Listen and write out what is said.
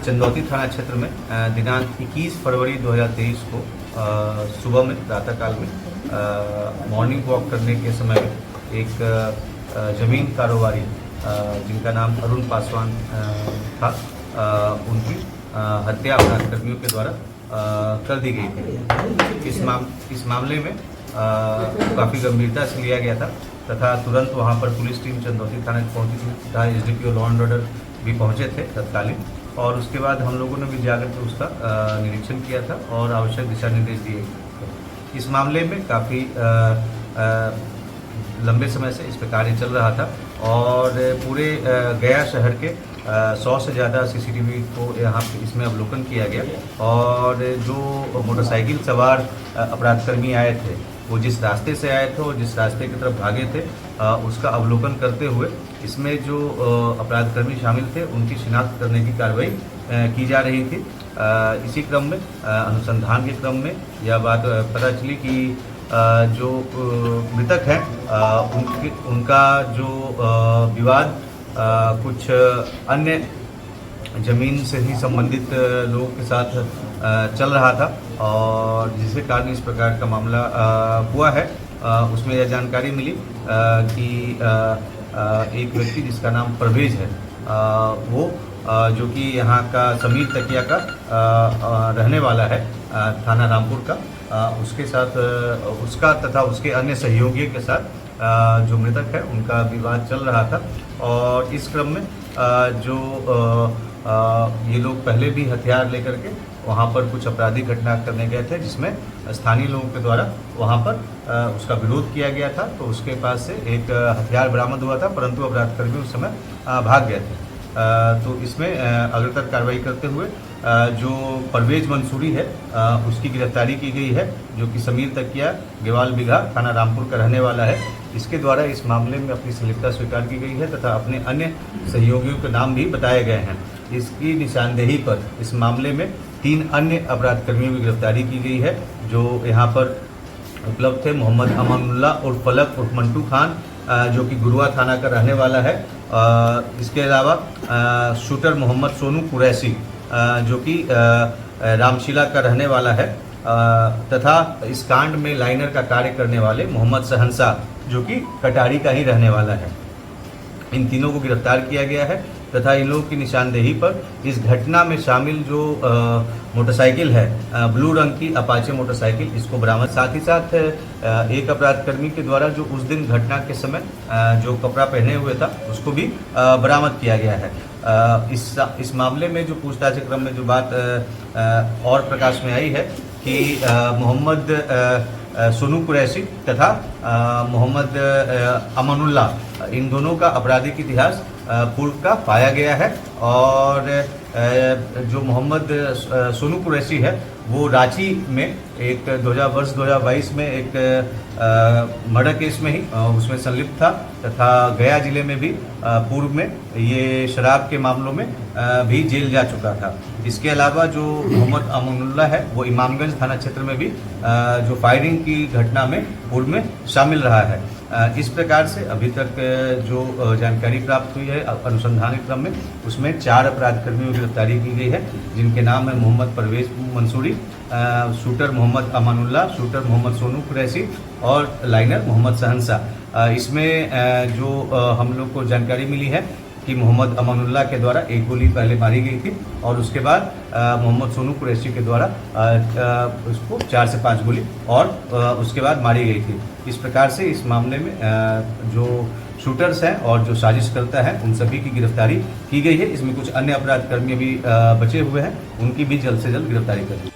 चंदौती थाना क्षेत्र में दिनांक 21 फरवरी 2023 को सुबह में प्रातःकाल में मॉर्निंग वॉक करने के समय में एक जमीन कारोबारी जिनका नाम अरुण पासवान था, उनकी हत्या अपराधकर्मियों के द्वारा कर दी गई थी। इस मामले में काफ़ी गंभीरता से लिया गया था तथा तुरंत वहां पर पुलिस टीम चंदौती थाने पहुंची थी तथा एसडीपीओ लॉ एंड ऑर्डर भी पहुंचे थे तत्कालीन, और उसके बाद हम लोगों ने भी जाकर उसका निरीक्षण किया था और आवश्यक दिशा निर्देश दिए। इस मामले में काफ़ी लंबे समय से इस पर कार्य चल रहा था और पूरे गया शहर के 100 से ज़्यादा सीसीटीवी को यहाँ पे इसमें अवलोकन किया गया और जो मोटरसाइकिल सवार अपराधकर्मी आए थे वो जिस रास्ते से आए थे और जिस रास्ते की तरफ भागे थे उसका अवलोकन करते हुए इसमें जो अपराधकर्मी शामिल थे उनकी शिनाख्त करने की कार्रवाई की जा रही थी। इसी क्रम में अनुसंधान के क्रम में यह बात पता चली कि जो मृतक हैं उनका जो विवाद कुछ अन्य जमीन से ही संबंधित लोगों के साथ चल रहा था और जिसके कारण इस प्रकार का मामला हुआ है। उसमें यह जानकारी मिली कि एक व्यक्ति जिसका नाम परवेज है वो जो कि यहाँ का समीर तकिया का रहने वाला है, थाना रामपुर का, उसके साथ उसका तथा उसके अन्य सहयोगियों के साथ जो मृतक है उनका विवाद चल रहा था और इस क्रम में जो ये लोग पहले भी हथियार लेकर के वहाँ पर कुछ आपराधिक घटना करने गए थे जिसमें स्थानीय लोगों के द्वारा वहाँ पर उसका विरोध किया गया था। तो उसके पास से एक हथियार बरामद हुआ था परंतु अपराधकर्मी उस समय भाग गए थे। तो इसमें अग्रतर कार्रवाई करते हुए जो परवेज मंसूरी है उसकी गिरफ्तारी की गई है, जो कि समीर तकिया गेवाल बिघा थाना रामपुर का रहने वाला है। इसके द्वारा इस मामले में अपनी संलिप्तता स्वीकार की गई है तथा अपने अन्य सहयोगियों के नाम भी बताए गए हैं। इसकी निशानदेही पर इस मामले में 3 अन्य अपराधकर्मियों की गिरफ्तारी की गई है जो यहाँ पर उपलब्ध थे। मोहम्मद अमानुल्लाह उर्फ फलक उर्फ मंटू खान जो कि गुरुआ थाना का रहने वाला है। इसके अलावा शूटर मोहम्मद सोनू कुरैशी जो कि रामशिला का रहने वाला है तथा इस कांड में लाइनर का कार्य करने वाले मोहम्मद शहनशाह जो कि कटारी का ही रहने वाला है। इन तीनों को गिरफ्तार किया गया है तथा इन लोगों की निशानदेही पर इस घटना में शामिल जो मोटरसाइकिल है ब्लू रंग की अपाचे मोटरसाइकिल, इसको बरामद। साथ ही साथ एक अपराधकर्मी के द्वारा जो उस दिन घटना के समय जो कपड़ा पहने हुए था उसको भी बरामद किया गया है। इस मामले में जो पूछताछ के क्रम में जो बात और प्रकाश में आई है कि मोहम्मद सोनू कुरैशी तथा मोहम्मद अमानुल्लाह, इन दोनों का आपराधिक इतिहास पूर्व का पाया गया है और जो मोहम्मद सोनू कुरैशी है वो रांची में एक वर्ष 2022 में एक मर्डर केस में ही उसमें संलिप्त था तथा गया जिले में भी पूर्व में ये शराब के मामलों में भी जेल जा चुका था। इसके अलावा जो मोहम्मद अमानुल्लाह है वो इमामगंज थाना क्षेत्र में भी जो फायरिंग की घटना में पूर्व में शामिल रहा है। इस प्रकार से अभी तक जो जानकारी प्राप्त हुई है अनुसंधान के क्रम में उसमें 4 अपराधकर्मियों की गिरफ्तारी की गई है जिनके नाम है मोहम्मद परवेज मंसूरी, शूटर मोहम्मद अमानुल्लाह, शूटर मोहम्मद सोनू कुरैशी और लाइनर मोहम्मद शहनशाह। इसमें जो हम लोग को जानकारी मिली है कि मोहम्मद अमानुल्लाह के द्वारा एक गोली पहले मारी गई थी और उसके बाद मोहम्मद सोनू कुरैशी के द्वारा उसको 4 से 5 गोली और उसके बाद मारी गई थी। इस प्रकार से इस मामले में जो शूटर्स हैं और जो साजिश करता है उन सभी की गिरफ्तारी की गई है। इसमें कुछ अन्य अपराधकर्मी भी बचे हुए हैं, उनकी भी जल्द से जल्द गिरफ्तारी कर दी।